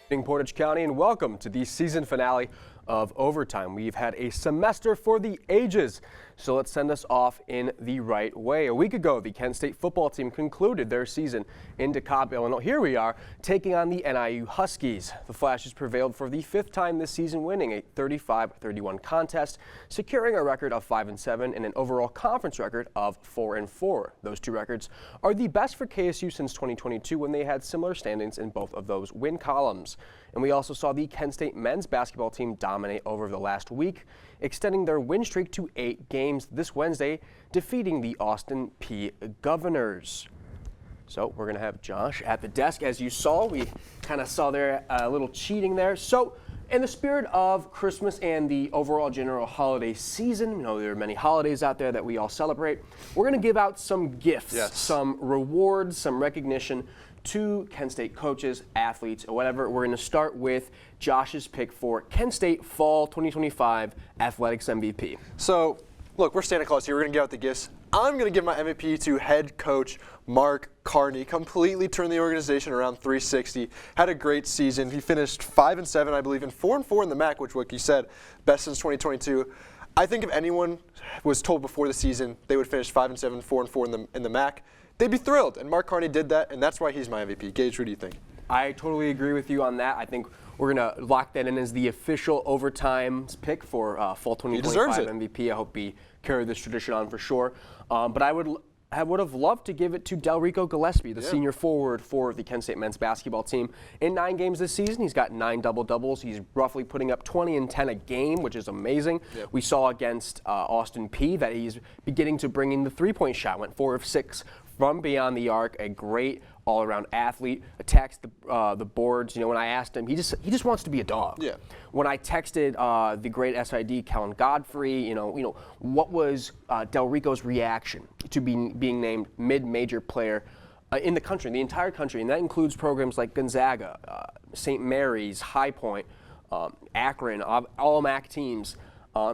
Portage County, and welcome to the season finale of Overtime. We've had a semester for the ages, so let's send us off in the right way. A week ago, the Kent State football team concluded their season in DeKalb, Illinois. Here we are taking on the NIU Huskies. The Flashes prevailed for the fifth time this season, winning a 35-31 contest, securing a record of 5-7 and an overall conference record of 4-4. Those two records are the best for KSU since 2022, when they had similar standings in both of those win columns. And we also saw the Kent State men's basketball team dominate over the last week, extending their win streak to 8 games this Wednesday, defeating the Austin P Governors. So we're going to have Josh at the desk. As you saw, we kind of saw there a little cheating there. So in the spirit of Christmas and the overall general holiday season, you know, there are many holidays out there that we all celebrate. We're going to give out some gifts, some rewards, some recognition to Kent State coaches, athletes, or whatever. We're going to start with Josh's pick for Kent State Fall 2025 Athletics MVP. So, look, we're Santa Claus here. We're going to give out the gifts. I'm going to give my MVP to head coach Mark Carney. Completely turned the organization around 360. Had a great season. He finished 5-7, I believe, and 4-4 in the MAC, which, like you said, best since 2022. I think if anyone was told before the season they would finish 5-7, 4-4 in the MAC, they'd be thrilled, and Mark Carney did that, and that's why he's my MVP. Gage, what do you think? I totally agree with you on that. I think we're going to lock that in as the official Overtime's pick for Fall 2025 MVP. I hope we carry this tradition on for sure. But I would have loved to give it to Delrico Gillespie, the senior forward for the Kent State men's basketball team. In 9 games this season, he's got 9 double-doubles. He's roughly putting up 20 and 10 a game, which is amazing. We saw against Austin P that he's beginning to bring in the three-point shot. Went 4 of 6 from beyond the arc. A great all-around athlete, attacks the boards. You know, when I asked him, he just wants to be a dog. When I texted the great SID, Kellen Godfrey, you know, what was Delrico's reaction to being named mid-major player in the country, the entire country, and that includes programs like Gonzaga, St. Mary's, High Point, Akron, all MAC teams.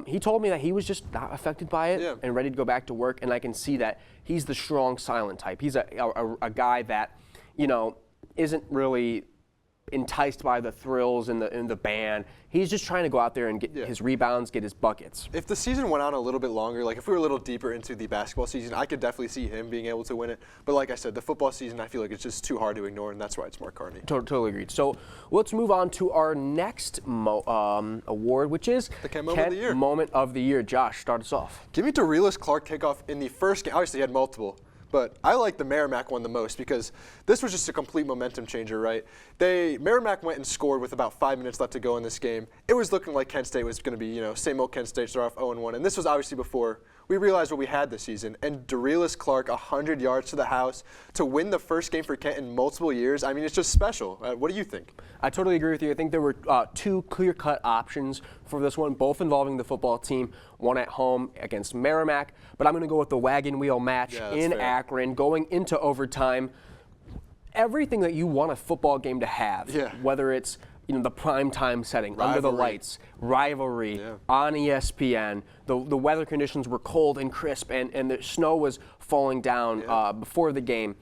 He told me that he was just not affected by it and ready to go back to work, and I can see that he's the strong, silent type. He's a guy that, you know, isn't really enticed by the thrills and the band. He's just trying to go out there and get his rebounds, get his buckets. If the season went on a little bit longer, like if we were a little deeper into the basketball season, I could definitely see him being able to win it. But like I said, the football season, I feel like it's just too hard to ignore, and that's why it's Mark Carney. Totally agreed. So let's move on to our next award, which is the Kent Moment of the Year. Moment of the Year. Josh, start us off. Give me Dorelis Clark kickoff in the first game. Obviously, he had multiple. But I like the Merrimack one the most because this was just a complete momentum changer, right? Merrimack went and scored with about 5 minutes left to go in this game. It was looking like Kent State was going to be, you know, same old Kent State, start off 0-1. And this was obviously before we realized what we had this season. And Dorelis Clark, 100 yards to the house to win the first game for Kent in multiple years. I mean, it's just special. What do you think? I totally agree with you. I think there were 2 clear-cut options for this one, both involving the football team, one at home against Merrimack. But I'm going to go with the wagon wheel match in Akron, going into overtime. Everything that you want a football game to have, whether it's the prime time setting, under the lights, rivalry, on ESPN. The weather conditions were cold and crisp, and the snow was falling down before the game.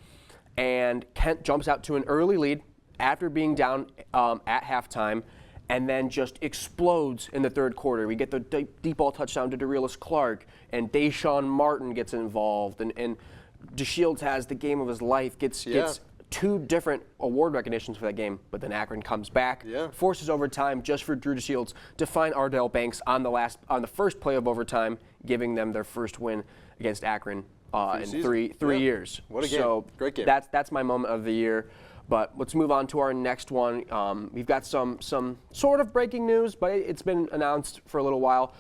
And Kent jumps out to an early lead after being down at halftime, and then just explodes in the third quarter. We get the deep ball touchdown to Dorelis Clark, and Deshaun Martin gets involved, and DeShields has the game of his life, gets 2 different award recognitions for that game, but then Akron comes back, forces overtime just for Drew DeShields to find Ardell Banks on the first play of overtime, giving them their first win against Akron in three years. What a game. So great game. That's my moment of the year. But let's move on to our next one. We've got some sort of breaking news, but it's been announced for a little while.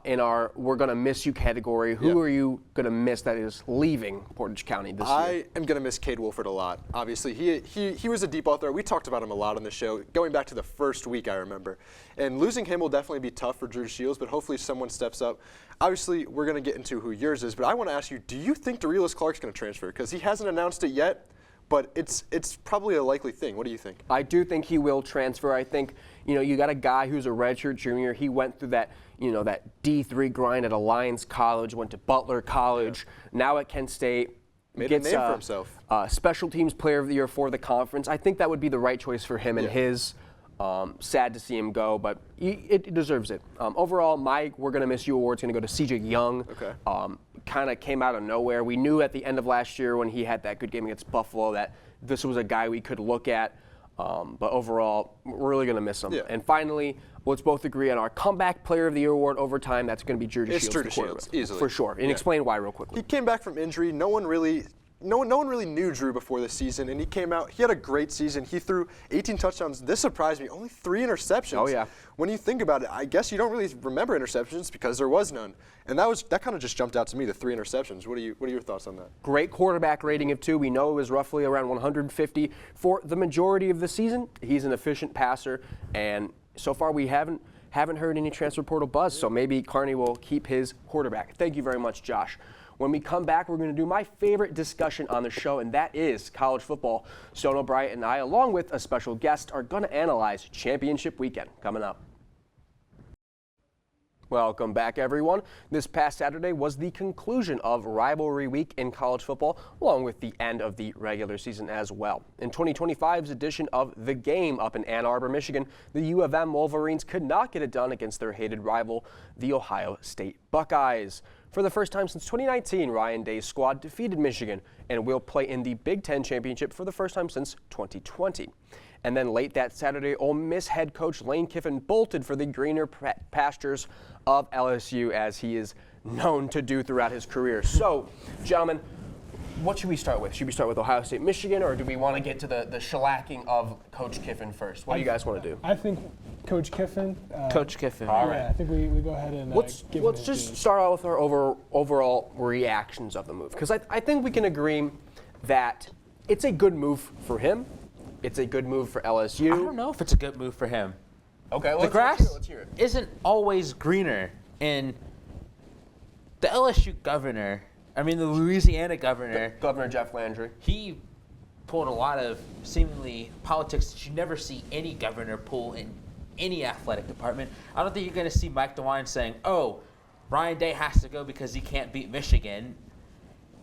In our We're Gonna Miss You category, who are you gonna miss that is leaving Portage County this year? I am gonna miss Cade Wolford a lot. Obviously, he was a deep ball thrower. We talked about him a lot on the show, going back to the first week, I remember. And losing him will definitely be tough for Drew Shields, but hopefully someone steps up. Obviously, we're gonna get into who yours is, but I want to ask you: do you think Dorelis Clark's gonna transfer? Because he hasn't announced it yet. But it's probably a likely thing. What do you think? I do think he will transfer. I think, you got a guy who's a redshirt junior. He went through that, that D3 grind at Alliance College, went to Butler College, now at Kent State. Made a name for himself. Special teams player of the year for the conference. I think that would be the right choice for him and his Sad to see him go, but it deserves it. Overall, my We're Gonna Miss You award's gonna go to CJ Young. Okay. Kind of came out of nowhere. We knew at the end of last year when he had that good game against Buffalo that this was a guy we could look at. But overall, we're really going to miss him. Yeah. And finally, let's both agree on our Comeback Player of the Year award overtime. That's going to be Judas Shields. It's Judas Shields, easily. For sure. And explain why real quickly. He came back from injury. No one really knew Drew before the season, and he came out. He had a great season. He threw 18 touchdowns. This surprised me. Only 3 interceptions. Oh, yeah. When you think about it, I guess you don't really remember interceptions because there was none. And that kind of just jumped out to me, the 3 interceptions. What are your thoughts on that? Great quarterback rating of 2. We know it was roughly around 150 for the majority of the season. He's an efficient passer, and so far we haven't heard any transfer portal buzz, so maybe Carney will keep his quarterback. Thank you very much, Josh. When we come back, we're going to do my favorite discussion on the show, and that is college football. Stone O'Brien and I, along with a special guest, are going to analyze championship weekend coming up. Welcome back, everyone. This past Saturday was the conclusion of rivalry week in college football, along with the end of the regular season as well. In 2025's edition of The Game up in Ann Arbor, Michigan, the U of M Wolverines could not get it done against their hated rival, the Ohio State Buckeyes. For the first time since 2019, Ryan Day's squad defeated Michigan and will play in the Big Ten Championship for the first time since 2020. And then late that Saturday, Ole Miss head coach Lane Kiffin bolted for the greener pastures of LSU, as he is known to do throughout his career. So, gentlemen, what should we start with? Should we start with Ohio State, Michigan, or do we want to get to the shellacking of Coach Kiffin first? What do you guys want to do? I think Coach Kiffin. Coach Kiffin. All right. I think we go ahead and let's just start out with our overall reactions of the move, because I think we can agree that it's a good move for him. It's a good move for LSU. I don't know if it's a good move for him. Okay, the grass let's hear it. Isn't always greener. And the LSU governor, the Louisiana governor, Governor Jeff Landry, he pulled a lot of seemingly politics that you never see any governor pull in any athletic department. I don't think you're going to see Mike DeWine saying, "Oh, Ryan Day has to go because he can't beat Michigan."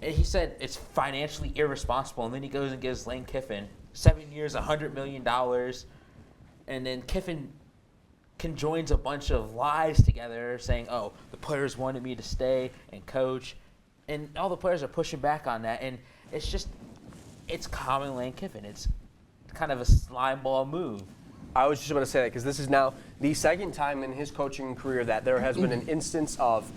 And he said it's financially irresponsible, and then he goes and gives Lane Kiffin 7 years, $100 million, and then Kiffin conjoins a bunch of lies together saying, "Oh, the players wanted me to stay and coach," and all the players are pushing back on that, and it's common Lane Kiffin. It's kind of a slime ball move. I was just about to say that because this is now the second time in his coaching career that there has been an instance of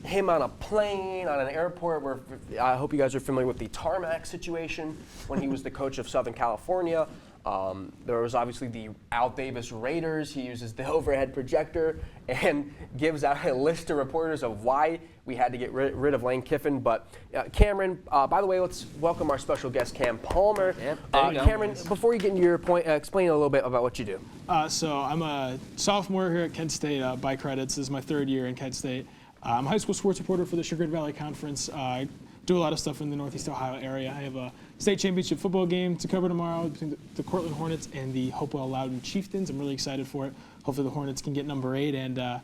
him on a plane, on an airport, where I hope you guys are familiar with the tarmac situation when he was the coach of Southern California. There was obviously the Al Davis Raiders. He uses the overhead projector and gives out a list to reporters of why we had to get rid of Lane Kiffin. But Cameron, by the way, let's welcome our special guest, Cam Palmer. Yep, Cameron, before you get into your point, explain a little bit about what you do. So I'm a sophomore here at Kent State by credits. This is my 3rd year in Kent State. I'm a high school sports reporter for the Sugar Valley Conference. I do a lot of stuff in the Northeast Ohio area. I have a state championship football game to cover tomorrow between the Cortland Hornets and the Hopewell Loudon Chieftains. I'm really excited for it. Hopefully the Hornets can get number 8 and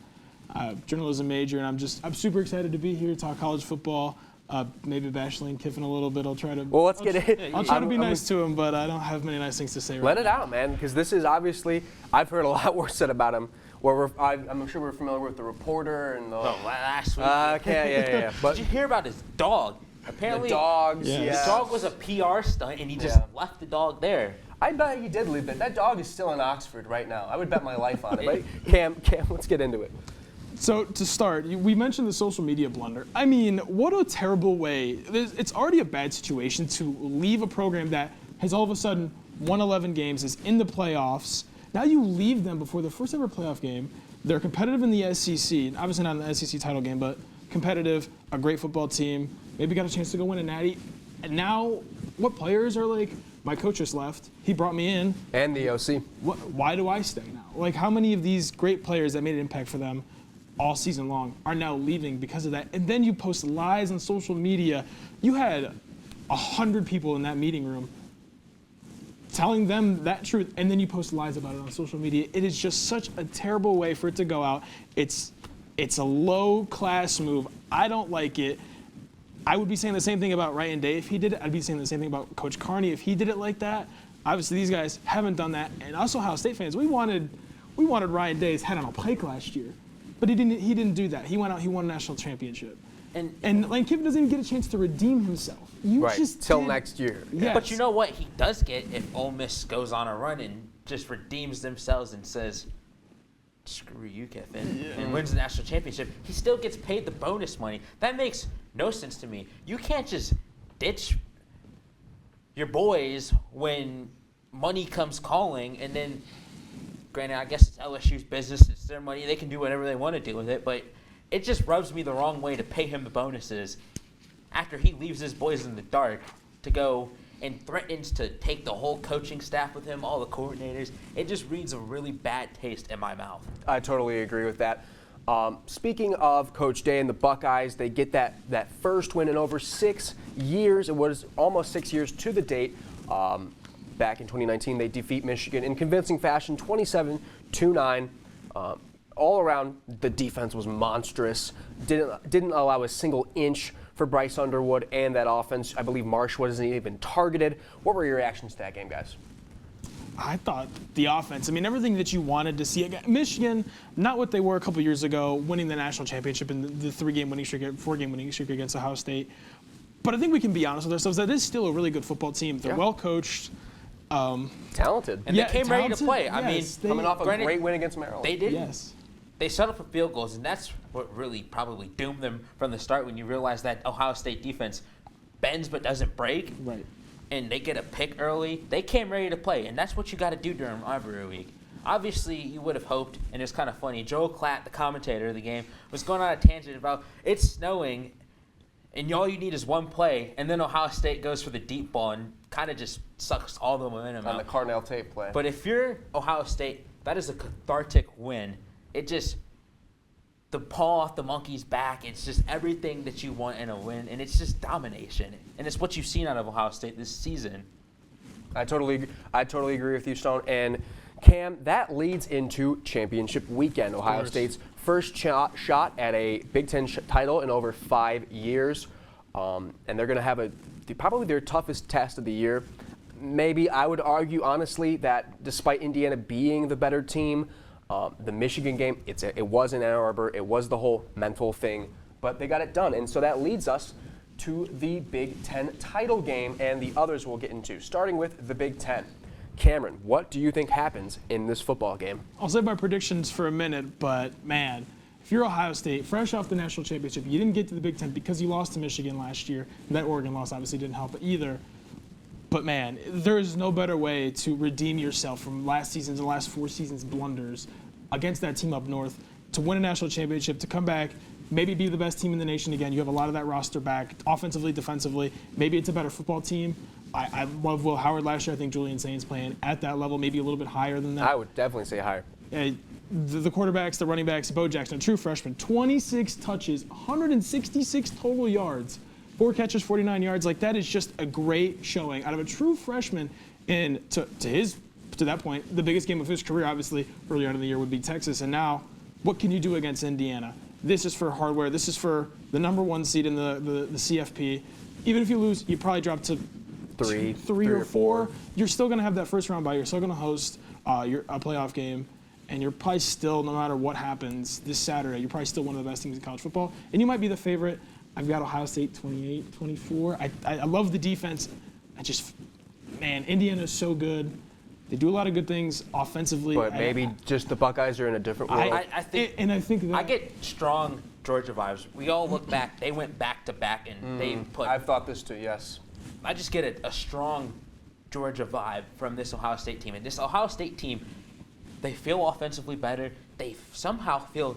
journalism major. And I'm super excited to be here to talk college football. Maybe bash Lane Kiffin a little bit. I'll try to. Well, let's get it. I'll try to be nice to him, but I don't have many nice things to say. Let it out, man, because this is obviously I've heard a lot worse said about him. Where I'm sure we're familiar with the reporter and the. Last week. Okay, yeah. But did you hear about his dog? Apparently, the dogs. Yeah. his dog was a PR stunt, and he just left the dog there. I bet he did leave it. That dog is still in Oxford right now. I would bet my life on it. But Cam, let's get into it. So to start, we mentioned the social media blunder. What a terrible way. It's already a bad situation to leave a program that has all of a sudden won 11 games, is in the playoffs. Now you leave them before the first ever playoff game. They're competitive in the SEC, obviously not in the SEC title game, but competitive, a great football team, maybe got a chance to go win a natty. And now what players are like, my coach just left, he brought me in. And the OC. Why do I stay now? Like, how many of these great players that made an impact for them all season long are now leaving because of that? And then you post lies on social media. You had 100 people in that meeting room telling them that truth, and then you post lies about it on social media. It is just such a terrible way for it to go out. It's a low-class move. I don't like it. I would be saying the same thing about Ryan Day if he did it. I'd be saying the same thing about Coach Carney if he did it like that. Obviously, these guys haven't done that. And us Ohio State fans, we wanted Ryan Day's head on a pike last year. But he didn't do that. He went out, he won a national championship. And Lane Kiffin doesn't even get a chance to redeem himself. Till next year. Yes. But you know what he does get if Ole Miss goes on a run and just redeems themselves and says, screw you, Kiffin, and wins the national championship, he still gets paid the bonus money. That makes no sense to me. You can't just ditch your boys when money comes calling, and then, granted, I guess it's LSU's business, it's their money, they can do whatever they want to do with it, but it just rubs me the wrong way to pay him the bonuses after he leaves his boys in the dark to go and threatens to take the whole coaching staff with him, all the coordinators. It just reads a really bad taste in my mouth. I totally agree with that. Speaking of Coach Day and the Buckeyes, they get that first win in over 6 years. It was almost 6 years to the date. Back in 2019, they defeat Michigan in convincing fashion, 27-9. All around, the defense was monstrous. Didn't allow a single inch for Bryce Underwood and that offense. I believe Marsh wasn't even targeted. What were your reactions to that game, guys? I thought the offense, everything that you wanted to see. Michigan, not what they were a couple years ago, winning the national championship in the 4-game winning streak against Ohio State. But I think we can be honest with ourselves. That is still a really good football team. They're well coached. Talented. And they came ready to play. Yes, coming off a great win against Maryland. They did. Yes. They settled for field goals, and that's what really probably doomed them from the start when you realize that Ohio State defense bends but doesn't break. Right. And they get a pick early. They came ready to play, and that's what you got to do during rivalry week. Obviously, you would have hoped, and it's kind of funny, Joel Klatt, the commentator of the game, was going on a tangent about it's snowing, and all you need is one play, and then Ohio State goes for the deep ball and kind of just sucks all the momentum out. On the Carnell tape play. But if you're Ohio State, that is a cathartic win. It just, the paw off the monkey's back, it's just everything that you want in a win, and it's just domination. And it's what you've seen out of Ohio State this season. I totally agree with you, Stone. And Cam, that leads into championship weekend. Ohio State's first shot at a Big Ten title in over 5 years. And they're going to have probably their toughest test of the year. Maybe I would argue, honestly, that despite Indiana being the better team, the Michigan game, it was in Ann Arbor. It was the whole mental thing, but they got it done. And so that leads us to the Big Ten title game and the others we'll get into, starting with the Big Ten. Cameron, what do you think happens in this football game? I'll save my predictions for a minute, but man, if you're Ohio State, fresh off the national championship, you didn't get to the Big Ten because you lost to Michigan last year. And that Oregon loss obviously didn't help either. But man, there is no better way to redeem yourself from last season's and last 4 seasons' blunders against that team up north, to win a national championship, to come back, maybe be the best team in the nation again. You have a lot of that roster back, offensively, defensively. Maybe it's a better football team. I love Will Howard last year. I think Julian Saint's playing at that level, maybe a little bit higher than that. I would definitely say higher. The quarterbacks, the running backs, Bo Jackson, a true freshman, 26 touches, 166 total yards, 4 catches, 49 yards. Like, that is just a great showing out of a true freshman. And to that point, the biggest game of his career, obviously, earlier on in the year would be Texas. And now, what can you do against Indiana? This is for hardware. This is for the number 1 seed in the CFP. Even if you lose, you probably drop to three or four. You're still going to have that first round bye. You're still going to host a playoff game. And you're probably still, no matter what happens this Saturday, you're probably still one of the best teams in college football. And you might be the favorite. I've got Ohio State 28-24. I love the defense. Indiana is so good. They do a lot of good things offensively. But maybe just the Buckeyes are in a different world. I think that I get strong Georgia vibes. We all look back. They went back to back, and they put. I've thought this too. Yes. I just get a strong Georgia vibe from this Ohio State team, and this Ohio State team, they feel offensively better. They somehow feel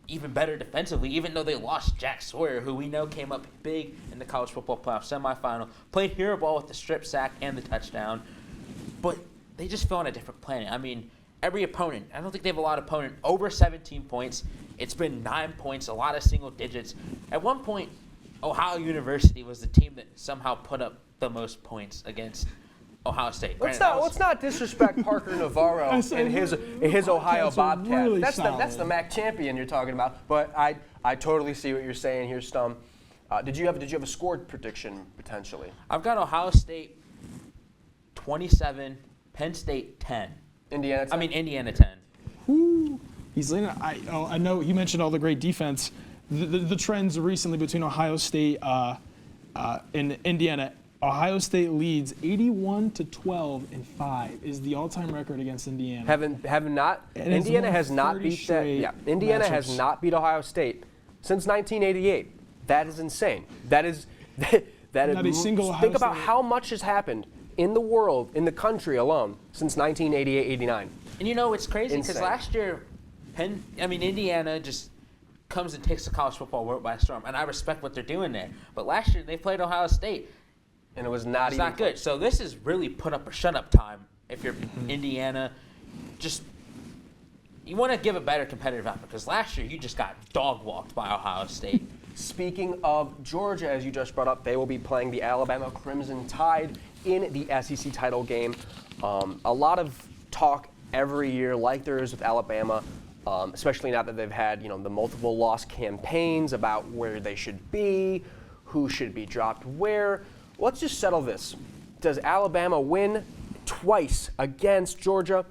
even better defensively, even though they lost Jack Sawyer, who we know came up big in the college football playoff semifinal, played hero ball with the strip sack and the touchdown, but they just fell on a different planet. Every opponent, I don't think they have a lot of opponent, over 17 points. It's been 9 points, a lot of single digits. At one point, Ohio University was the team that somehow put up the most points against Ohio State. Let's not disrespect Parker Navarro and his Ohio Bobcats. Really that's the MAC champion you're talking about. But I totally see what you're saying here, Stum. Did you have a score prediction potentially? I've got Ohio State 27, Penn State 10. Indiana 10? Indiana 10. Ooh, he's leaning. I know you mentioned all the great defense. The trends recently between Ohio State and Indiana. Ohio State leads 81-12 in 5 is the all-time record against Indiana. Indiana has not beat that. Yeah, Indiana has not beat Ohio State since 1988. That is insane. That is Not a single Ohio think about State. how much has happened in the world, in the country alone, since 1988-89. And it's crazy because last year, Indiana just comes and takes the college football world by storm, and I respect what they're doing there. But last year they played Ohio State, and it was not not good. So this is really put up or shut up time. If you're Indiana, you want to give a better competitive effort because last year you just got dog walked by Ohio State. Speaking of Georgia, as you just brought up, they will be playing the Alabama Crimson Tide in the SEC title game. A lot of talk every year, like there is with Alabama, especially now that they've had the multiple loss campaigns about where they should be, who should be dropped where. Let's just settle this. Does Alabama win twice against Georgia,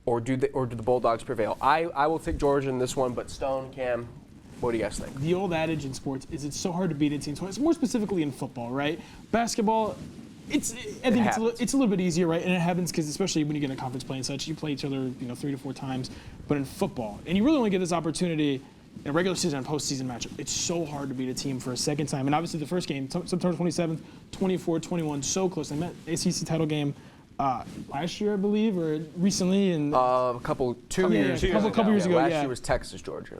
or do the Bulldogs prevail? I will take Georgia in this one, but Stone, Cam, what do you guys think? The old adage in sports is it's so hard to beat a team twice, more specifically in football, right? Basketball, I think it's a little bit easier, right? And it happens because especially when you get in a conference play and such, you play each other 3 to 4 times. But in football, and you really only get this opportunity in a regular season and postseason matchup, it's so hard to beat a team for a second time. And obviously the first game, September 27th, 24-21, so close. They met ACC title game last year, I believe, or recently. And a couple years ago. Last year was Texas, Georgia.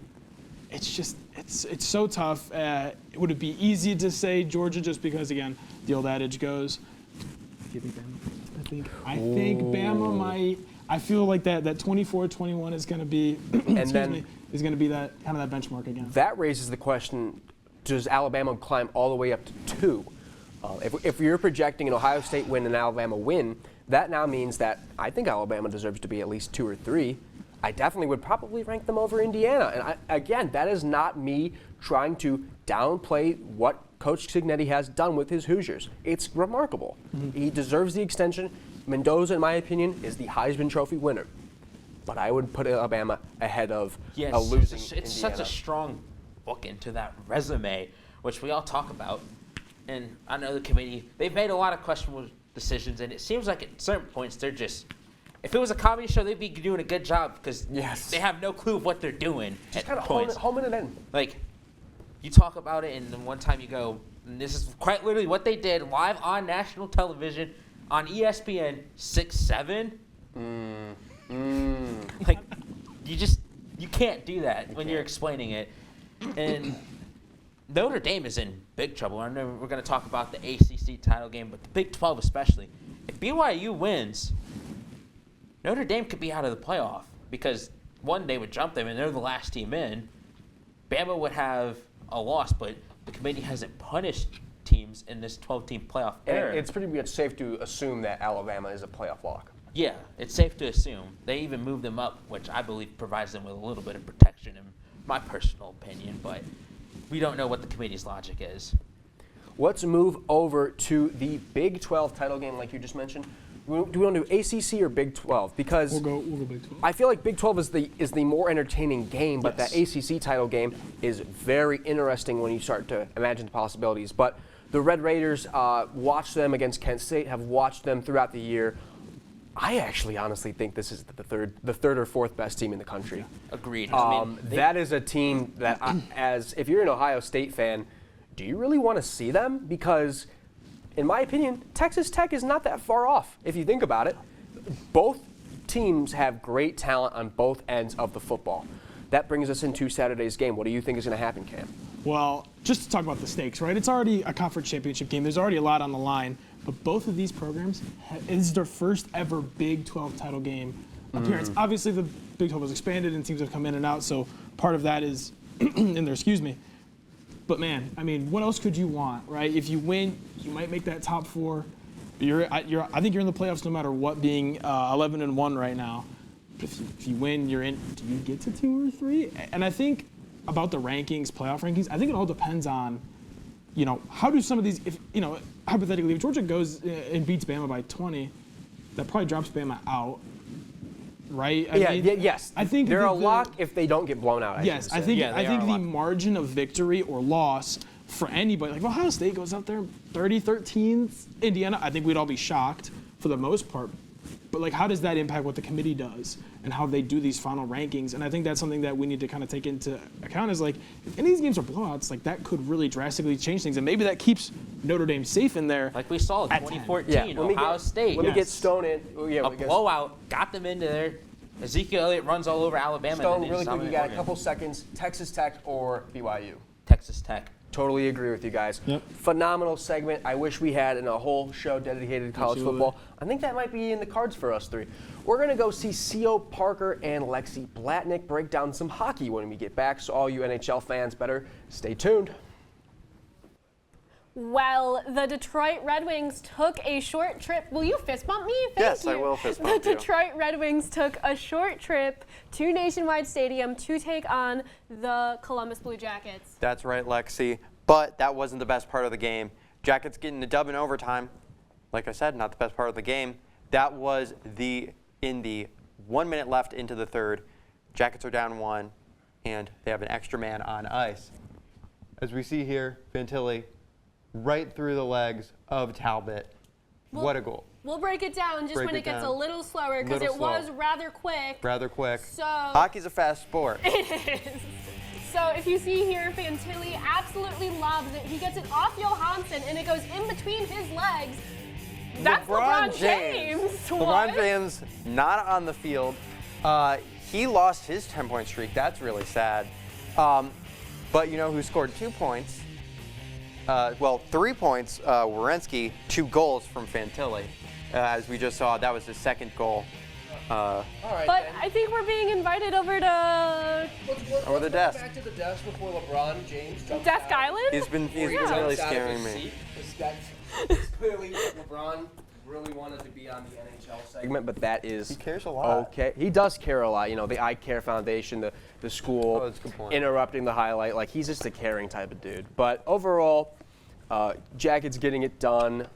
It's just, it's so tough. Would it be easy to say Georgia just because, again, the old adage goes, I think Bama might. I feel like that 24-21 is going to be, is going to be that kind of that benchmark again. That raises the question: does Alabama climb all the way up to 2? If you're projecting an Ohio State win and Alabama win, that now means that I think Alabama deserves to be at least 2 or 3. I definitely would probably rank them over Indiana. And again, that is not me trying to downplay what Coach Cignetti has done with his Hoosiers. It's remarkable. Mm-hmm. He deserves the extension. Mendoza, in my opinion, is the Heisman Trophy winner. But I would put Alabama ahead of a losing Indiana. It's such a strong book into that resume, which we all talk about. And I know the committee, they've made a lot of questionable decisions, and it seems like at certain points they're just, if it was a comedy show, they'd be doing a good job because they have no clue of what they're doing. Just kind of homing it in. Like, you talk about it, and then one time you go, and this is quite literally what they did live on national television on ESPN 6-7. Like, you can't do that when you're explaining it. And Notre Dame is in big trouble. I know we're going to talk about the ACC title game, but the Big 12 especially. If BYU wins, Notre Dame could be out of the playoff because, one, they would jump them, and they're the last team in. Bama would have a loss, but the committee hasn't punished teams in this 12-team playoff era. It's pretty much safe to assume that Alabama is a playoff lock. Yeah, it's safe to assume. They even moved them up, which I believe provides them with a little bit of protection, in my personal opinion, but we don't know what the committee's logic is. Let's move over to the Big 12 title game like you just mentioned. Do we want to do ACC or Big 12? Because we'll go Big 12. I feel like Big 12 is the more entertaining game, but that ACC title game is very interesting when you start to imagine the possibilities. But the Red Raiders, watched them against Kent State, have watched them throughout the year. I actually honestly think this is the third or fourth best team in the country. Agreed. That is a team that, if you're an Ohio State fan, do you really want to see them? Because, in my opinion, Texas Tech is not that far off, if you think about it. Both teams have great talent on both ends of the football. That brings us into Saturday's game. What do you think is going to happen, Cam? Well, just to talk about the stakes, right? It's already a conference championship game. There's already a lot on the line. But both of these programs, this is their first ever Big 12 title game appearance. Obviously, the Big 12 was expanded and teams have come in and out, so part of that is in there, But man, I mean, what else could you want, right? If you win, you might make that top 4. I think you're in the playoffs no matter what, being 11-1 right now. But if you win, you're in. Do you get to 2 or 3? And I think about the rankings, playoff rankings, I think it all depends on, how do some of these, hypothetically, if Georgia goes and beats Bama by 20, that probably drops Bama out, right? Yes. I think they're a lock if they don't get blown out. Yes, I think the margin of victory or loss for anybody, like if Ohio State goes out there 30-13, Indiana, I think we'd all be shocked for the most part. But like, how does that impact what the committee does and how they do these final rankings? And I think that's something that we need to kind of take into account is like, if any of these games are blowouts, like that could really drastically change things. And maybe that keeps Notre Dame safe in there. Like we saw in 2014, Ohio State. Let me get Stone in. A blowout got them into there. Ezekiel Elliott runs all over Alabama. Stone, really quick, you got a couple seconds. Texas Tech or BYU? Texas Tech. Totally agree with you guys. Yep. Phenomenal segment. I wish we had a whole show dedicated to college football. I think that might be in the cards for us three. We're going to go see C.O. Parker and Lexi Blatnick break down some hockey when we get back, so all you NHL fans better stay tuned. Well, the Detroit Red Wings took a short trip. Will you fist bump me? Yes, I will fist bump The you. Detroit Red Wings took a short trip to Nationwide Stadium to take on the Columbus Blue Jackets. That's right, Lexi. But that wasn't the best part of the game. Jackets getting the dub in overtime. Like I said, not the best part of the game. That was in the 1 minute left into the third. Jackets are down 1, and they have an extra man on ice. As we see here, Fantilli right through the legs of Talbot. What a goal. We'll break it down just when it gets a little slower because it was rather quick. Rather quick. So hockey's a fast sport. It is. So if you see here, Fantilli absolutely loves it. He gets it off Johansson and it goes in between his legs. That's LeBron James. LeBron James not on the field. He lost his 10-point streak. That's really sad. But you know who scored 2 points? 3 points, Werenski, 2 goals from Fantilli. As we just saw, that was his second goal. All right, but I think we're being invited over to over the desk. Back to the desk before LeBron James jumps Desk out. Island. He's been really scaring me. Clearly, LeBron really wanted to be on the NHL segment, but that is he cares a lot. Okay, he does care a lot. You know, the I Care Foundation, the school, that's a good point. Interrupting the highlight. Like he's just a caring type of dude. But overall, Jackets getting it done,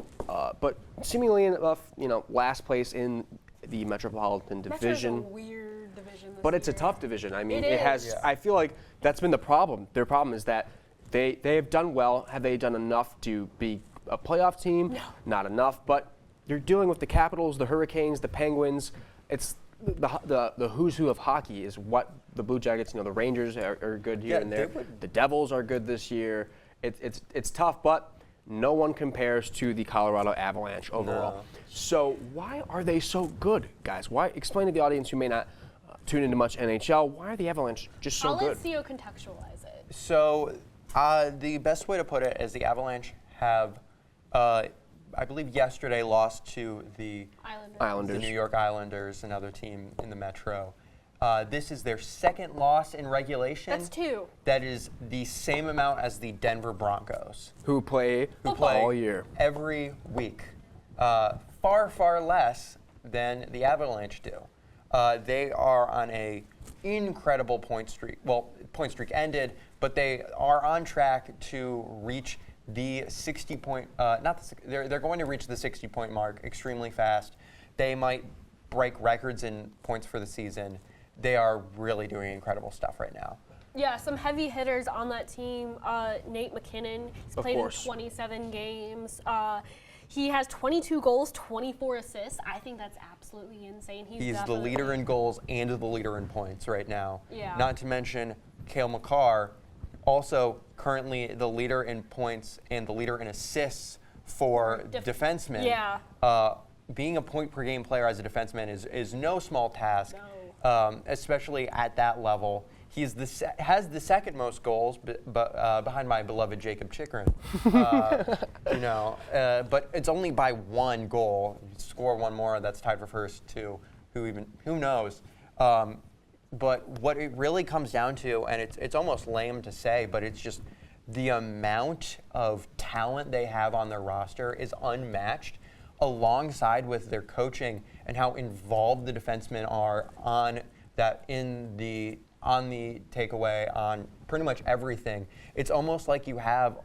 but seemingly enough, last place in the Metropolitan Division. Metro's a weird division. But it's a tough division. I mean, it has. is. I feel like that's been the problem. Their problem is that they have done well. Have they done enough to be a playoff team? No. Not enough. But you're dealing with the Capitals, the Hurricanes, the Penguins. It's the who's who of hockey is what the Blue Jackets. The Rangers are good here and there. The Devils are good this year. It's tough, but no one compares to the Colorado Avalanche overall. No. So why are they so good, guys? Why? Explain to the audience who may not tune into much NHL. Why are the Avalanche just so I'll good? let Theo contextualize it. So the best way to put it is the Avalanche have, I believe yesterday, lost to the Islanders. The New York Islanders, another team in the Metro. This is their second loss in regulation. That's 2. That is the same amount as the Denver Broncos, Who play all year. every week. Far less than the Avalanche do. They are on a incredible point streak. Well, point streak ended, but they are on track to reach the 60-point. They're going to reach the 60-point mark extremely fast. They might break records in points for the season. They are really doing incredible stuff right now. Yeah, some heavy hitters on that team. Nate McKinnon, he's played in 27 games. He has 22 goals, 24 assists. I think that's absolutely insane. He's the leader in goals and the leader in points right now. Yeah. Not to mention Cale Makar, also currently the leader in points and the leader in assists for defensemen. Yeah. Being a point-per-game player as a defenseman is no small task, especially at that level. He's has the second most goals, behind my beloved Jacob Chikrin. But it's only by 1 goal. You score 1 more, that's tied for first too. Who knows? But what it really comes down to, and it's almost lame to say, but it's just the amount of talent they have on their roster is unmatched, alongside with their coaching and how involved the defensemen are on the takeaway, on pretty much everything. It's almost like you have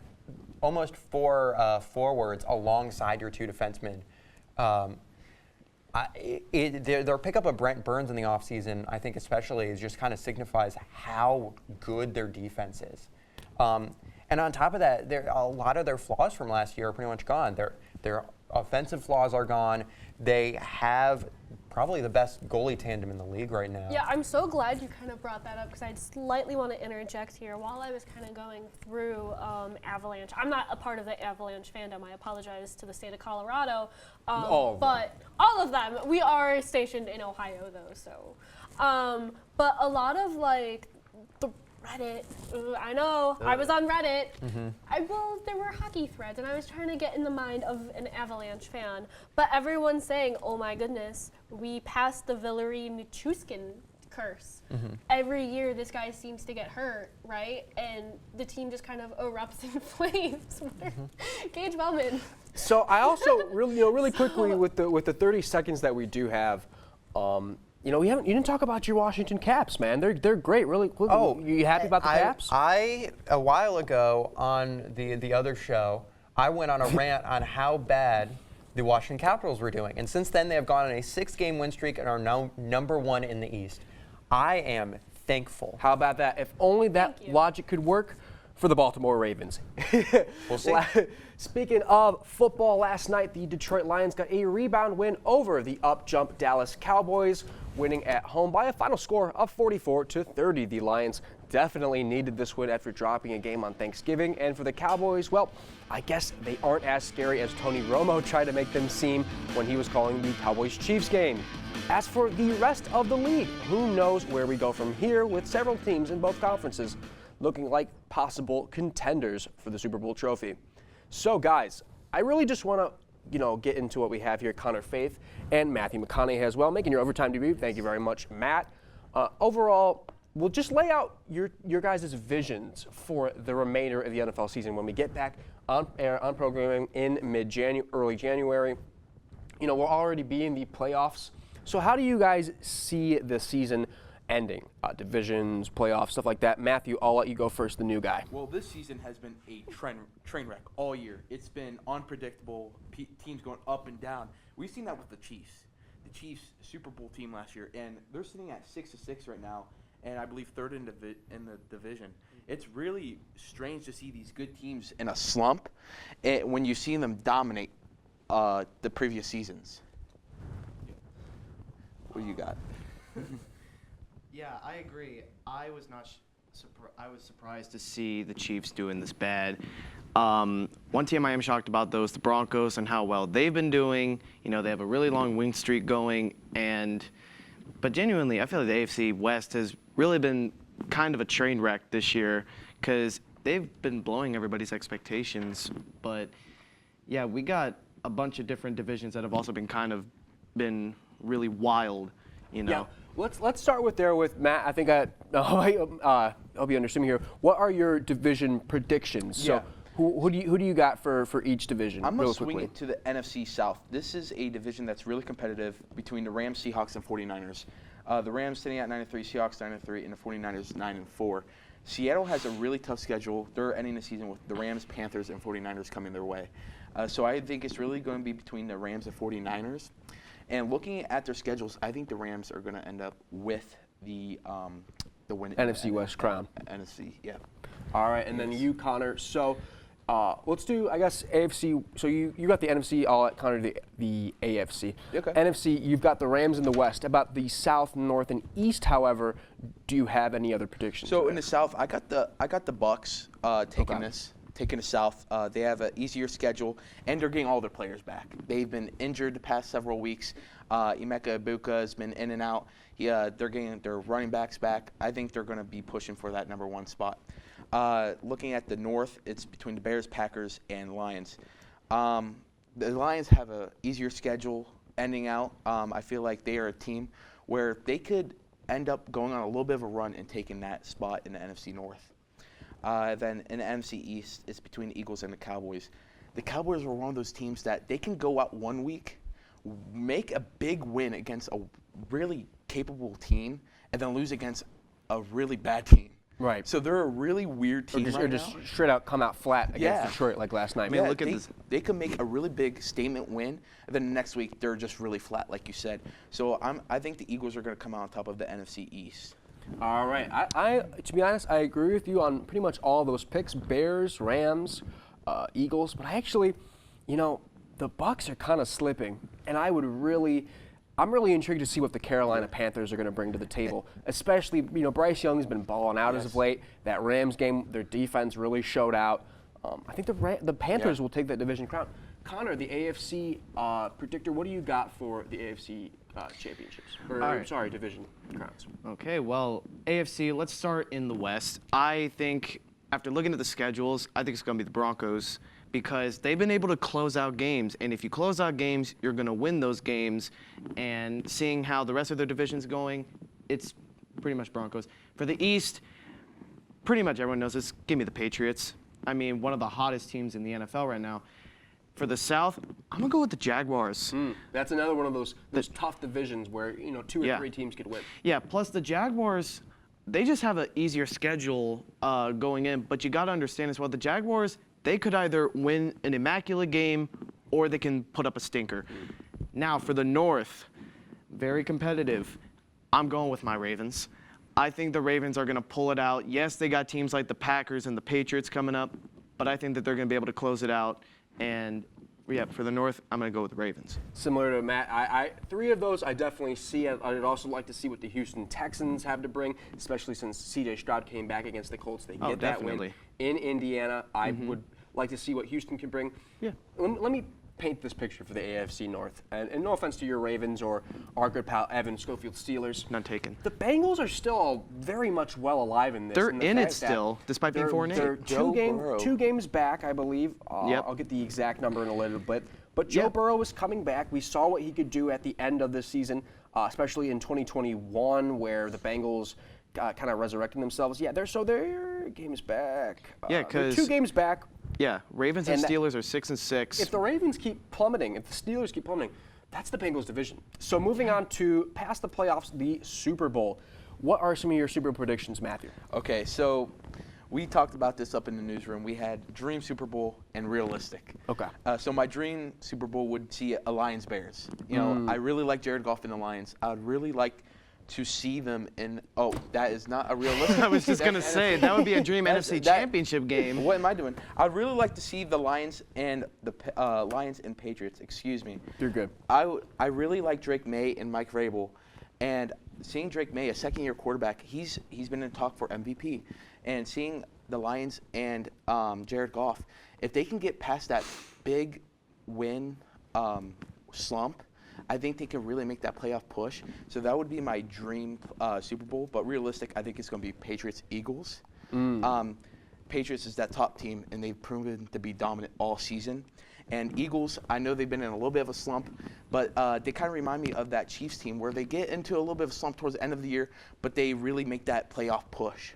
almost 4 forwards alongside your 2 defensemen. Their pickup of Brent Burns in the offseason, I think especially, just kind of signifies how good their defense is. And on top of that, a lot of their flaws from last year are pretty much gone. Their offensive flaws are gone. They have probably the best goalie tandem in the league right now. Yeah, I'm so glad you kind of brought that up because I slightly want to interject here. While I was kind of going through Avalanche, I'm not a part of the Avalanche fandom. I apologize to the state of Colorado. But all of them. We are stationed in Ohio, though. So, but a lot of like the Reddit. I know. I was on Reddit. Mm-hmm. There were hockey threads, and I was trying to get in the mind of an Avalanche fan. But everyone's saying, "Oh my goodness, we passed the Valery Nichushkin curse. Mm-hmm. Every year, this guy seems to get hurt, right? And the team just kind of erupts in flames." Gage Wellman. So I also really quickly with the 30 seconds that we do have. You didn't talk about your Washington Caps, man. They're great. Really. Oh, you happy about the Caps? A while ago on the other show, I went on a rant on how bad the Washington Capitals were doing, and since then they have gone on a 6-game win streak and are now number 1 in the East. I am thankful. How about that? If only that logic could work for the Baltimore Ravens. We'll see. Speaking of football, last night the Detroit Lions got a rebound win over the up-jump Dallas Cowboys, winning at home by a final score of 44-30. The Lions definitely needed this win after dropping a game on Thanksgiving. And for the Cowboys, well, I guess they aren't as scary as Tony Romo tried to make them seem when he was calling the Cowboys-Chiefs game. As for the rest of the league, who knows where we go from here with several teams in both conferences looking like possible contenders for the Super Bowl trophy. So guys, I really just want to get into what we have here. Connor Faith and Matthew McConaughey as well, making your overtime debut. Thank you very much, Matt. Overall, we'll just lay out your guys' visions for the remainder of the NFL season when we get back on programming in early January. We'll already be in the playoffs. So how do you guys see the season ending? Divisions, playoffs, stuff like that. Matthew, I'll let you go first, the new guy. Well, this season has been a train wreck all year. It's been unpredictable, teams going up and down. We've seen that with the Chiefs. The Chiefs Super Bowl team last year, and they're sitting at 6-6 right now, and I believe third in the division. It's really strange to see these good teams in a slump when you've seen them dominate the previous seasons. What do you got? Yeah, I agree. I was not. I was surprised to see the Chiefs doing this bad. One team I am shocked about, though, is the Broncos and how well they've been doing. They have a really long win streak going, but genuinely, I feel like the AFC West has really been kind of a train wreck this year because they've been blowing everybody's expectations. But yeah, we got a bunch of different divisions that have also been really wild. Yeah. Let's start with Matt. I think I hope you understand me here. What are your division predictions? Yeah. So who do you got for each division? I'm going to swing it to the NFC South. This is a division that's really competitive between the Rams, Seahawks, and 49ers. The Rams sitting at 9-3, Seahawks 9-3, and the 49ers 9-4. Seattle has a really tough schedule. They're ending the season with the Rams, Panthers, and 49ers coming their way. So I think it's really going to be between the Rams and 49ers. And looking at their schedules, I think the Rams are going to end up with the win. NFC West crown. NFC, yeah. All right, and then you, Connor. So let's do, I guess, AFC. So you got the NFC. I'll let Connor do the AFC. Okay. NFC, you've got the Rams in the West. About the South, North, and East, however, do you have any other predictions? So in the South, I got the Bucks taking this. Taking the South, they have an easier schedule, and they're getting all their players back. They've been injured the past several weeks. Emeka Egbuka has been in and out. They're getting their running backs back. I think they're going to be pushing for that number 1 spot. Looking at the North, it's between the Bears, Packers, and Lions. The Lions have an easier schedule ending out. I feel like they are a team where they could end up going on a little bit of a run and taking that spot in the NFC North. Then in the NFC East, it's between the Eagles and the Cowboys. The Cowboys are one of those teams that they can go out one week, make a big win against a really capable team, and then lose against a really bad team. Right. So they're a really weird team Or just straight out come out flat against Detroit like last night. I mean, look at this. They could make a really big statement win, and then next week they're just really flat, like you said. So I think the Eagles are going to come out on top of the NFC East. All right. I to be honest, I agree with you on pretty much all those picks: Bears, Rams, Eagles. But I actually, the Bucs are kind of slipping, and I'm really intrigued to see what the Carolina Panthers are going to bring to the table. Especially, Bryce Young's been balling out as of late. That Rams game, their defense really showed out. I think the Panthers will take that division crown. Connor, the AFC predictor, what do you got for the AFC championships? Sorry, division crowns. Okay, well, AFC, let's start in the West. I think, after looking at the schedules, I think it's going to be the Broncos because they've been able to close out games. And if you close out games, you're going to win those games. And seeing how the rest of their division's going, it's pretty much Broncos. For the East, pretty much everyone knows this. Give me the Patriots. I mean, one of the hottest teams in the NFL right now. For the South, I'm going to go with the Jaguars. That's another one of those tough divisions where, 2 or 3 teams could win. Yeah, plus the Jaguars, they just have an easier schedule going in. But you got to understand as well, the Jaguars, they could either win an immaculate game or they can put up a stinker. Now, for the North, very competitive. I'm going with my Ravens. I think the Ravens are going to pull it out. Yes, they got teams like the Packers and the Patriots coming up, but I think that they're going to be able to close it out. And, yeah, for the North, I'm going to go with the Ravens. Similar to Matt, 3 of those I definitely see. I'd also like to see what the Houston Texans have to bring, especially since C.J. Stroud came back against the Colts. They get that win in Indiana. I would like to see what Houston can bring. Yeah. Let me paint this picture for the AFC North. And no offense to your Ravens or our good pal Evan Schofield Steelers. None taken. The Bengals are still very much well alive in this. They're in it still, despite being 4-8. They're 2 games back, I believe. I'll get the exact number in a little bit. But Joe Burrow is coming back. We saw what he could do at the end of this season, especially in 2021, where the Bengals kind of resurrecting themselves. Yeah, they're games back. Because 2 games back. Yeah, Ravens and Steelers are 6-6. If the Ravens keep plummeting, if the Steelers keep plummeting, that's the Bengals division. So moving on to past the playoffs, the Super Bowl. What are some of your Super Bowl predictions, Matthew? Okay, so we talked about this up in the newsroom. We had Dream Super Bowl and Realistic. Okay. So my Dream Super Bowl would see a Lions-Bears. I really like Jared Goff and the Lions. I would really like to see them in. Oh, that is not a realistic. I was just gonna say that would be a dream NFC Championship game. What am I doing? I'd really like to see the Lions and the Lions and Patriots. Excuse me. You're good. I really like Drake May and Mike Vrabel, and seeing Drake May, a second-year quarterback, he's been in talk for MVP, and seeing the Lions and Jared Goff, if they can get past that big win slump, I think they can really make that playoff push. So that would be my dream Super Bowl. But realistic, I think it's going to be Patriots-Eagles. Patriots is that top team, and they've proven to be dominant all season. And Eagles, I know they've been in a little bit of a slump, but they kind of remind me of that Chiefs team where they get into a little bit of a slump towards the end of the year, but they really make that playoff push.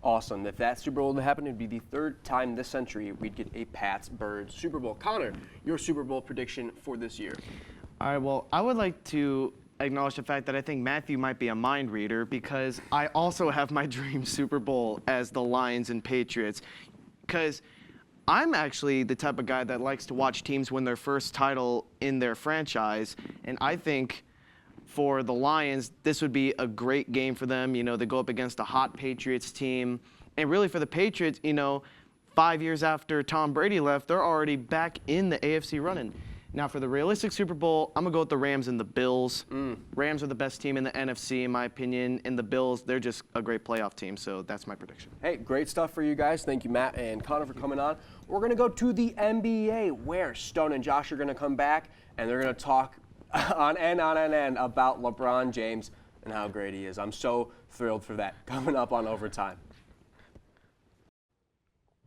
Awesome. If that Super Bowl would happen, it'd be the 3rd time this century we'd get a Pats-Birds Super Bowl. Connor, your Super Bowl prediction for this year? All right, well, I would like to acknowledge the fact that I think Matthew might be a mind reader because I also have my dream Super Bowl as the Lions and Patriots because I'm actually the type of guy that likes to watch teams win their first title in their franchise, and I think for the Lions, this would be a great game for them. They go up against a hot Patriots team, and really for the Patriots, 5 years after Tom Brady left, they're already back in the AFC running. Now, for the realistic Super Bowl, I'm going to go with the Rams and the Bills. Rams are the best team in the NFC, in my opinion, and the Bills, they're just a great playoff team, so that's my prediction. Hey, great stuff for you guys. Thank you, Matt and Connor, for coming on. We're going to go to the NBA, where Stone and Josh are going to come back, and they're going to talk on and about LeBron James and how great he is. I'm so thrilled for that. Coming up on Overtime.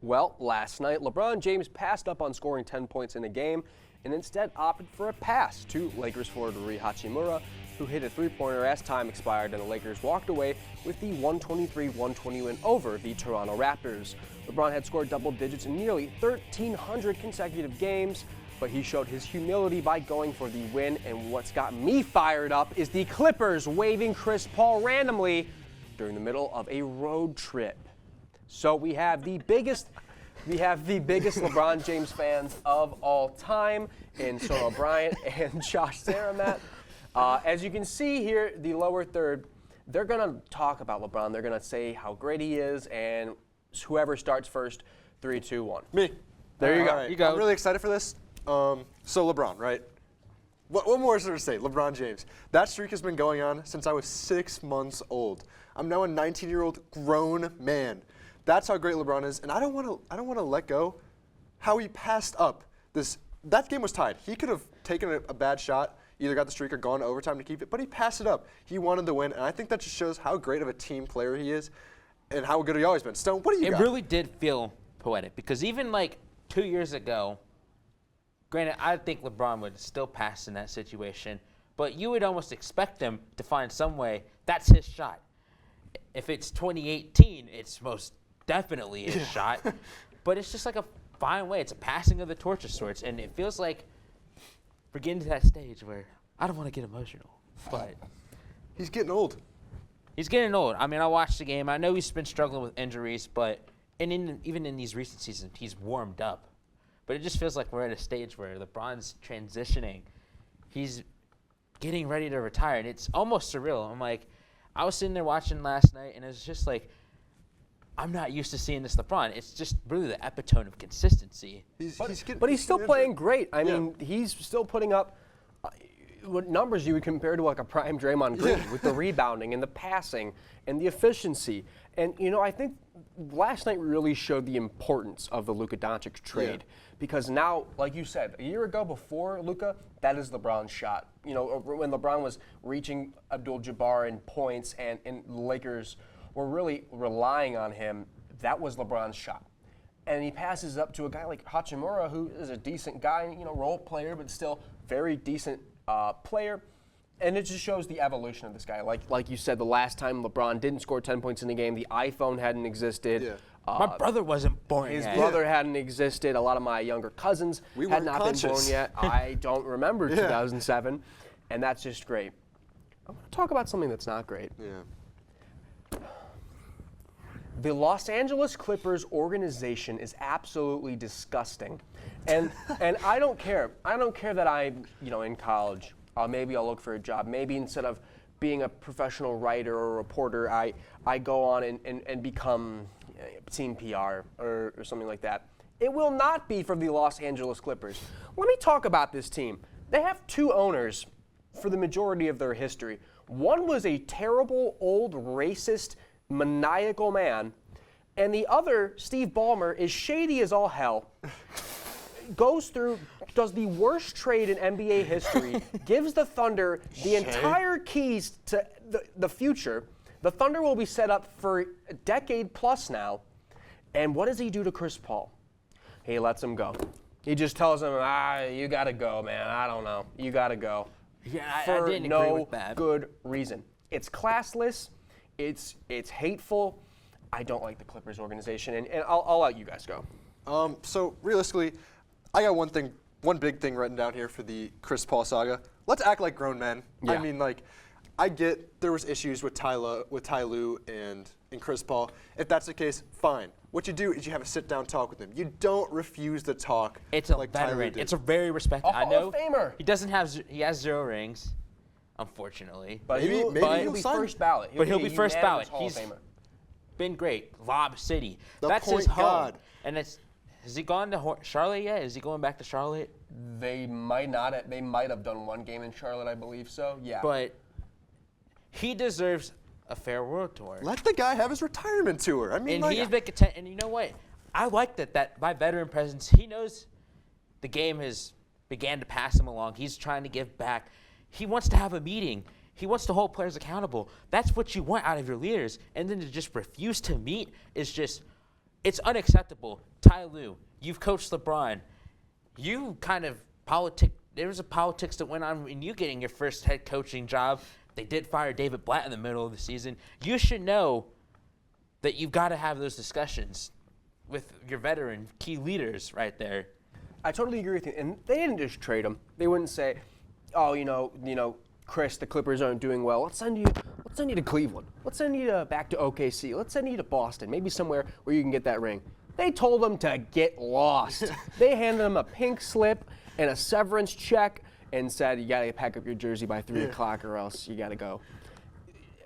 Well, last night, LeBron James passed up on scoring 10 points in a game and instead opted for a pass to Lakers forward Rui Hachimura, who hit a three-pointer as time expired, and the Lakers walked away with the 123-120 win over the Toronto Raptors. LeBron had scored double digits in nearly 1,300 consecutive games, but he showed his humility by going for the win, and what's got me fired up is the Clippers waving Chris Paul randomly during the middle of a road trip. So we have the biggest LeBron James fans of all time in Sono Bryant and Josh Saramat. As you can see here, the lower third, they're going to talk about LeBron. They're going to say how great he is, and whoever starts first, 3, 2, 1. Me. There you go. Right. You go. I'm really excited for this. So LeBron, right? What more is there to say? LeBron James. That streak has been going on since I was 6 months old. I'm now a 19-year-old grown man. That's how great LeBron is, and I don't want to let go how he passed up this. That game was tied. He could have taken a bad shot, either got the streak or gone to overtime to keep it, but he passed it up. He wanted to win, and I think that just shows how great of a team player he is and how good he always been. Stone, what do you got? It really did feel poetic because even like 2 years ago, granted, I think LeBron would still pass in that situation, but you would almost expect him to find some way. That's his shot. If it's 2018, it's most definitely his shot, but it's just like a fine way. It's a passing of the torch of sorts, and it feels like we're getting to that stage where I don't want to get emotional, but He's getting old. he's getting old. I mean, I watched the game. I know he's been struggling with injuries, but even in these recent seasons, he's warmed up. But it just feels like we're at a stage where LeBron's transitioning. He's getting ready to retire, and it's almost surreal. I'm like, I was sitting there watching last night, and it's just like, I'm not used to seeing this LeBron. It's just really the epitome of consistency. But he's still playing great. I mean, he's still putting up what numbers you would compare to like a prime Draymond Green with the rebounding and the passing and the efficiency. And, you know, I think last night really showed the importance of the Luka Doncic trade because now, like you said, a year ago before Luka, that is LeBron's shot. You know, when LeBron was reaching Abdul-Jabbar in points and the Lakers were really relying on him, that was LeBron's shot. And he passes up to a guy like Hachimura, who is a decent guy, you know, role player, but still very decent player. And it just shows the evolution of this guy. Like you said, the last time LeBron didn't score 10 points in a game, the iPhone hadn't existed. Yeah. My brother wasn't born His yet. brother hadn't existed. A lot of my younger cousins had not been born yet. I don't remember 2007. And that's just great. I want to talk about something that's not great. Yeah. The Los Angeles Clippers organization is absolutely disgusting. And I don't care. I don't care that I'm, you know, in college. Maybe I'll look for a job. Maybe instead of being a professional writer or reporter, I go on and become team PR or something like that. It will not be for the Los Angeles Clippers. Let me talk about this team. They have two owners for the majority of their history. One was a terrible, old, racist, maniacal man, and the other, Steve Ballmer, is shady as all hell. Does the worst trade in NBA history, gives the Thunder the entire keys to the future. The Thunder will be set up for a decade plus now. And what does he do to Chris Paul? He lets him go. He just tells him, you got to go, man. I don't know. You got to go. Yeah, for I didn't no agree with that. good reason. It's classless. It's hateful. I don't like the Clippers organization, and I'll let you guys go. So realistically, I got one big thing written down here for the Chris Paul saga. Let's act like grown men. Yeah. I mean, like, I get there was issues with Ty Lue and Chris Paul. If that's the case, fine. What you do is you have a sit-down talk with them. You don't refuse to talk. It's a like Ty Lue veteran. did. It's a very respected. A Hall of Famer. He has 0 rings, unfortunately. But Maybe he'll be sign- first ballot. But he'll be a first unanimous ballot. Hall of He's Famer. been great. Lob City. The That's his point home. guard. And has he gone to Charlotte yet? Is he going back to Charlotte? They might not. They might have done one game in Charlotte, I believe so. Yeah. But he deserves a fair world tour. Let the guy have his retirement tour. I mean, And like, he's been content. And you know what? I like that by veteran presence, he knows the game has began to pass him along. He's trying to give back. He wants to have a meeting. He wants to hold players accountable. That's what you want out of your leaders. And then to just refuse to meet is just, it's unacceptable. Ty Lue, you've coached LeBron. You kind of there was a politics that went on in you getting your first head coaching job. They did fire David Blatt in the middle of the season. You should know that you've got to have those discussions with your veteran key leaders right there. I totally agree with you. And they didn't just trade him. They wouldn't say, oh, you know, Chris, the Clippers aren't doing well. Let's let's send you to Cleveland. Let's send you back to OKC. Let's send you to Boston, maybe somewhere where you can get that ring. They told him to get lost. They handed him a pink slip and a severance check and said, you got to pack up your jersey by 3 o'clock or else you got to go.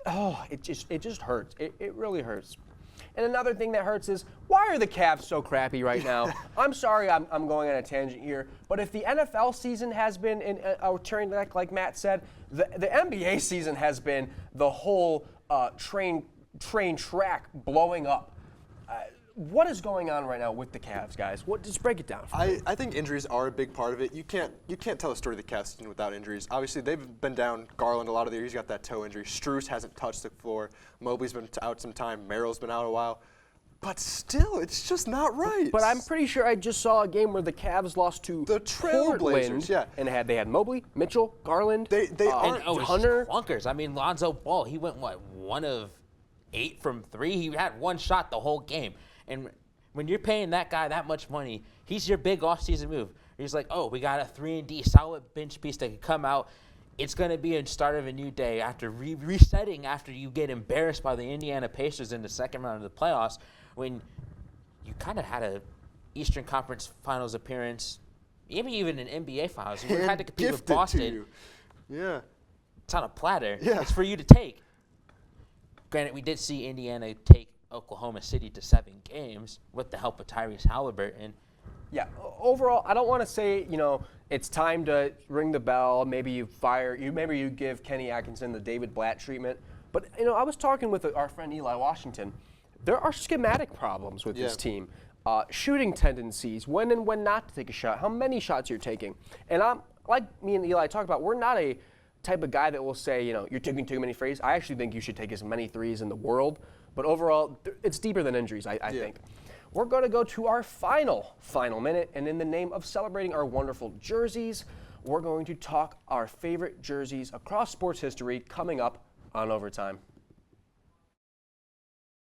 Oh, it just hurts. It really hurts. And another thing that hurts is, why are the Cavs so crappy right now? I'm sorry I'm going on a tangent here, but if the NFL season has been a train wreck, like Matt said, the NBA season has been the whole train track blowing up. What is going on right now with the Cavs, guys? Just break it down for me. I think injuries are a big part of it. You can't tell the story of the Cavs season without injuries. Obviously, they've been down Garland a lot of the year. He's got that toe injury. Strus hasn't touched the floor. Mobley's been out some time. Merrill's been out a while. But still, it's just not right. But I'm pretty sure I just saw a game where the Cavs lost to the Trailblazers. Portland, yeah, and they had Mobley, Mitchell, Garland. They And Hunter. clunkers. I mean, Lonzo Ball, he went 1 of 8 from 3. He had 1 shot the whole game. And when you're paying that guy that much money, he's your big offseason move. He's like, oh, we got a 3-and-D solid bench piece that can come out. It's going to be a start of a new day after resetting after you get embarrassed by the Indiana Pacers in the second round of the playoffs when you kind of had a Eastern Conference Finals appearance, maybe even an NBA Finals. You had to compete with Boston. Yeah. It's on a platter. Yeah. It's for you to take. Granted, we did see Indiana take Oklahoma City to 7 games with the help of Tyrese Halliburton. Yeah, overall, I don't want to say, it's time to ring the bell. Maybe you give Kenny Atkinson the David Blatt treatment. But, I was talking with our friend Eli Washington. There are schematic problems with this team. Shooting tendencies, when and when not to take a shot, how many shots you're taking. And I'm like me and Eli talked about, we're not a type of guy that will say, you're taking too many threes. I actually think you should take as many threes in the world. But overall, it's deeper than injuries, I think. We're going to go to our final minute, and in the name of celebrating our wonderful jerseys, we're going to talk our favorite jerseys across sports history coming up on Overtime.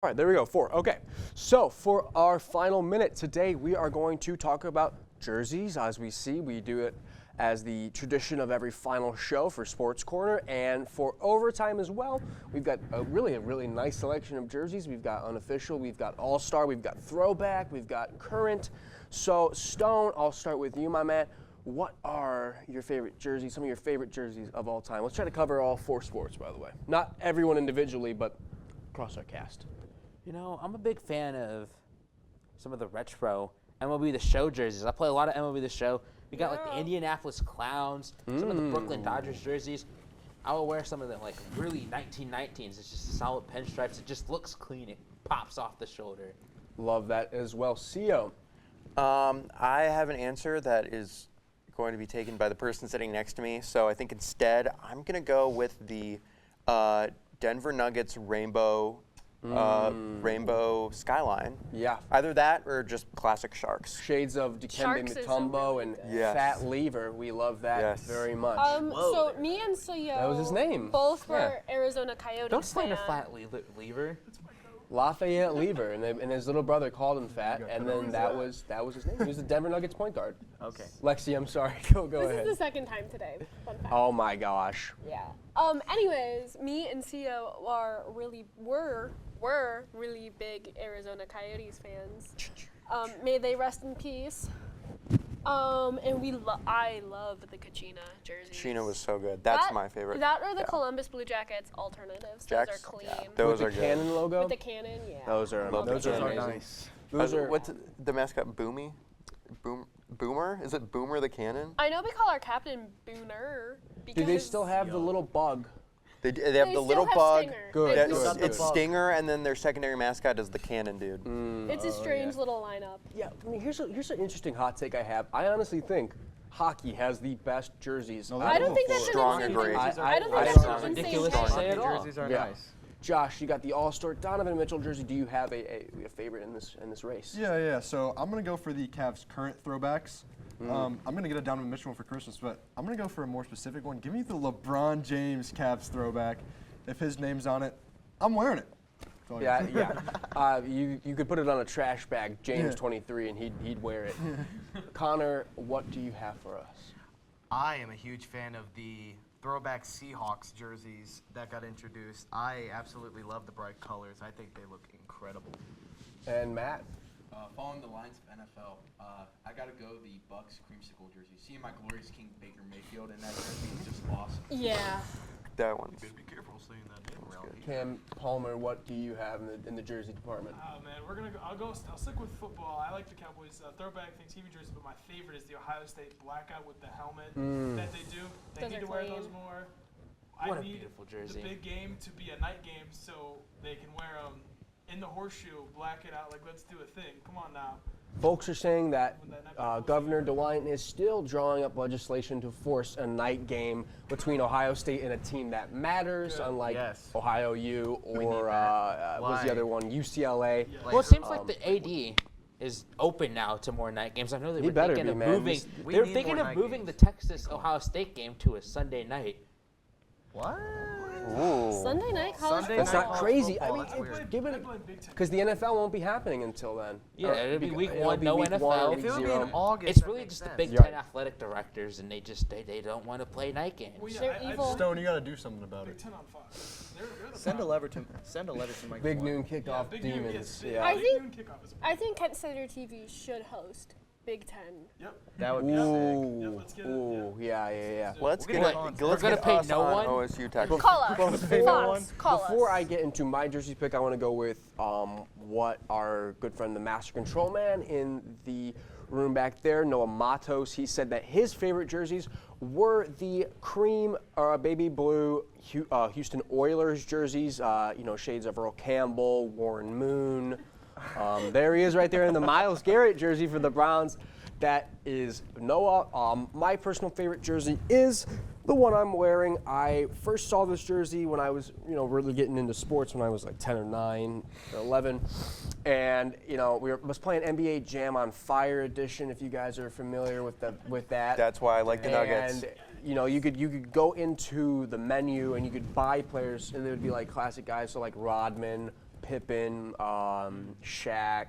All right, there we go, 4. Okay, so for our final minute today, we are going to talk about jerseys. As we see, we do it as the tradition of every final show for Sports Corner, and for Overtime as well. We've got a really nice selection of jerseys. We've got unofficial, we've got all-star, we've got throwback, we've got current. So Stone, I'll start with you, my man. What are your favorite jerseys, some of your favorite jerseys of all time? Let's try to cover all 4 sports, by the way. Not everyone individually, but across our cast. I'm a big fan of some of the retro MLB The Show jerseys. I play a lot of MLB The Show. We got like the Indianapolis Clowns, some of the Brooklyn Dodgers jerseys. I will wear some of the really 1919s. It's just solid pinstripes. It just looks clean. It pops off the shoulder. Love that as well. CEO. I have an answer that is going to be taken by the person sitting next to me. So I think instead I'm going to go with the Denver Nuggets rainbow skyline. Yeah. Either that or just classic Sharks. Shades of Dikembe Mutombo and Fat Lever. We love that very much. So me and Suyo, that was his name. Both were Arizona Coyotes. Don't slander Fat Lever. Lafayette Lever, and his little brother called him Fat, and then that was his name. He was the Denver Nuggets point guard. Okay. Lexi, I'm sorry. Go ahead. This is the second time today. Fun fact. Oh my gosh. Yeah. Anyways, me and Cio were really big Arizona Coyotes fans. May they rest in peace. And I love the Kachina jerseys. Kachina was so good. That's my favorite. That or the Columbus Blue Jackets alternatives. Jacks? Those are clean. Yeah, those are With the good. Cannon logo? With the cannon, yeah. Those are amazing. nice. What's the mascot? Boomy? Boomer? Is it Boomer the Cannon? I know we call our captain Booner. Do they still have the little bug? They have They the still little have bug. Stinger. Good. They Good. still- It's Stinger, and then their secondary mascot is the Cannon dude. It's a strange little lineup. Yeah, I mean, here's an interesting hot take I have. I honestly think hockey has the best jerseys. I don't think that's Strong an agree. insane. I I don't don't think think that's so. an Ridiculous insane to take. say at all. Jerseys are Yeah. nice. Josh, you got the All-Star Donovan Mitchell jersey. Do you have a favorite in this race? Yeah. So I'm gonna go for the Cavs' current throwbacks. I'm gonna get a Donovan Mitchell one for Christmas, but I'm gonna go for a more specific one. Give me the LeBron James Cavs throwback. If his name's on it, I'm wearing it. That's all I got. Yeah. You could put it on a trash bag, James 23, and he'd wear it. Connor, what do you have for us? I am a huge fan of the throwback Seahawks jerseys that got introduced. I absolutely love the bright colors. I think they look incredible. And Matt? Following the lines of NFL, I gotta go the Bucks creamsicle jersey. Seeing my glorious King Baker Mayfield in that jersey is just awesome. Yeah. That one's. Be careful saying that name around here. Cam Palmer, what do you have in the jersey department? Oh man, I'll stick with football. I like the Cowboys throwback Thanksgiving jersey, but my favorite is the Ohio State blackout with the helmet that they do. They Those need are to wear clean. those more. What I a need beautiful jersey. the big game to be a night game so they can wear them in the horseshoe, black it out, like let's do a thing. Come on now. Folks are saying that Governor DeWine is still drawing up legislation to force a night game between Ohio State and a team that matters, unlike Ohio U or what was the other one, UCLA. Well, it seems like the AD is open now to more night games. I know they were thinking of moving. They were thinking of moving the Texas-Ohio State game to a Sunday night. What? Sunday night college Sunday That's night not college crazy. football, I mean, that's weird. give it because the NFL won't be happening until then. Yeah, it'll be week one, no week NFL. one, If week it would be zero. in August, It's that really makes just the sense. Big You're Ten right. athletic directors, and they don't want to play night games. Well, yeah, They're evil. Stone, you got to do something about Big it. Ten on Fox. They're the Send a problem. letter to Mike. Big Malone. noon kickoff Big noon, demons. yes, Yeah. I Big think- noon kickoff is a I think Kent Center TV should host Big Ten. Yep. That would be sick. Yep, let's get it. Ooh, yeah. Let's We're get gonna- it. we're Let's gonna get pay us no on one? OSU Texas. Call us. Fox, call Before us. I get into my jersey pick, I want to go with what our good friend, the Master Control Man in the room back there, Noah Matos, he said that his favorite jerseys were the cream baby blue Houston Oilers jerseys, shades of Earl Campbell, Warren Moon. There he is right there in the Myles Garrett jersey for the Browns. That is Noah. My personal favorite jersey is the one I'm wearing. I first saw this jersey when I was, really getting into sports when I was like 10 or 9 or 11. And, was playing NBA Jam on Fire Edition, if you guys are familiar with that. That's why I like the Nuggets. And, you could go into the menu and you could buy players, and they would be like classic guys, so like Rodman, Pippen, Shaq,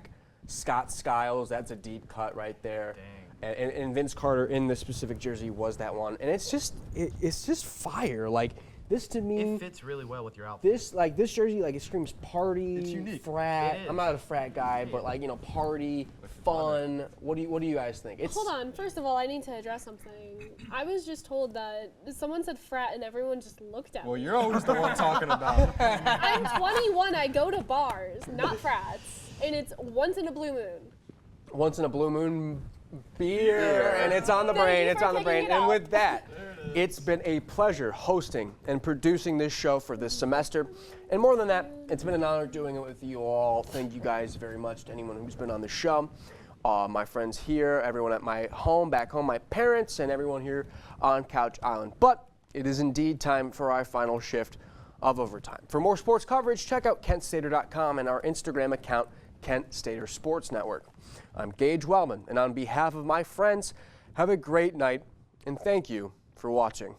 Scott Skiles, that's a deep cut right there. And Vince Carter in this specific jersey was that one. And it's just fire. Like, this to me, It fits really well with your outfit. this jersey, it screams party, It's unique. frat. It is. I'm not a frat guy, but party, fun. What do you guys think? Hold on. First of all, I need to address something. I was just told that someone said frat and everyone just looked at Well, me. you're always the one talking about it. I'm 21. I go to bars, not frats, and it's once in a blue moon. Once in a blue moon beer, and it's on the Thank brain. you It's for on the picking brain. it And up. with that, it's been a pleasure hosting and producing this show for this semester. And more than that, it's been an honor doing it with you all. Thank you guys very much to anyone who's been on the show. My friends here, everyone at my home, back home, my parents, and everyone here on Couch Island. But it is indeed time for our final shift of overtime. For more sports coverage, check out KentStater.com and our Instagram account, Kent Stater Sports Network. I'm Gage Wellman, and on behalf of my friends, have a great night, and thank you for watching.